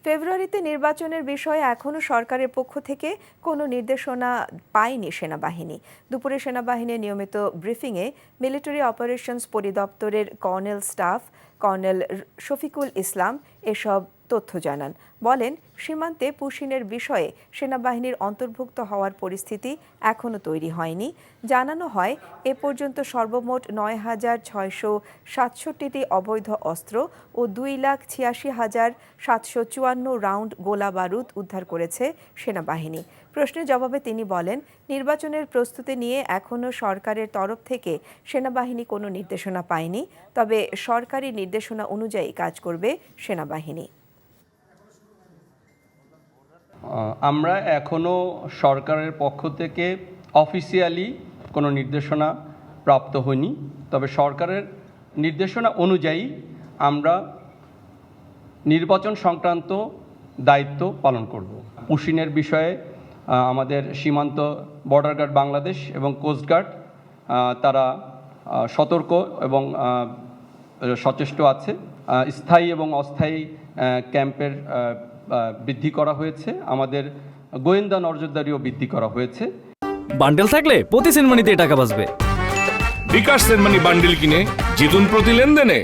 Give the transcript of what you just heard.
ফেব্রুয়ারিতে নির্বাচনের বিষয়ে এখনও সরকারের পক্ষ থেকে কোনো নির্দেশনা পায়নি সেনাবাহিনী। দুপুরে সেনাবাহিনীর নিয়মিত ব্রিফিংয়ে মিলিটারি অপারেশনস পরিদপ্তরের colonel staff colonel Shafiqul Islam এসব তথ্য জানান। বলেন, সীমান্তে পুশিনের বিষয়ে সেনাবাহিনীর অন্তর্ভুক্ত হওয়ার পরিস্থিতি এখনও তৈরি হয়নি। জানানো হয়, এ পর্যন্ত সর্বমোট ৯,৬৬৭টি অবৈধ অস্ত্র ও ২,৮৬,৭৫৪ রাউন্ড গোলা বারুদ উদ্ধার করেছে সেনাবাহিনী। প্রশ্নের জবাবে তিনি বলেন, নির্বাচনের প্রস্তুতি নিয়ে এখনও সরকারের তরফ থেকে সেনাবাহিনী কোনো নির্দেশনা পায়নি, তবে সরকারি নির্দেশনা অনুযায়ী কাজ করবে সেনাবাহিনী। আমরা এখনও সরকারের পক্ষ থেকে অফিসিয়ালি কোনো নির্দেশনা প্রাপ্ত হয়নি, তবে সরকারের নির্দেশনা অনুযায়ী আমরা নির্বাচন সংক্রান্ত দায়িত্ব পালন করব। পুশিনের বিষয়ে আমাদের সীমান্ত বর্ডার গার্ড বাংলাদেশ এবং কোস্টগার্ড তারা সতর্ক এবং সচেষ্ট আছে। স্থায়ী এবং অস্থায়ী ক্যাম্পের বৃদ্ধি করা হয়েছে, আমাদের গোয়েন্দা নজরদারিও বৃদ্ধি করা হয়েছে। বান্ডেল থাকলে প্রতি সেনমানিতে টাকা বাঁচবে। বিকাশ সেনমানি বান্ডেল কিনে জিতুন প্রতি লেনদেনে।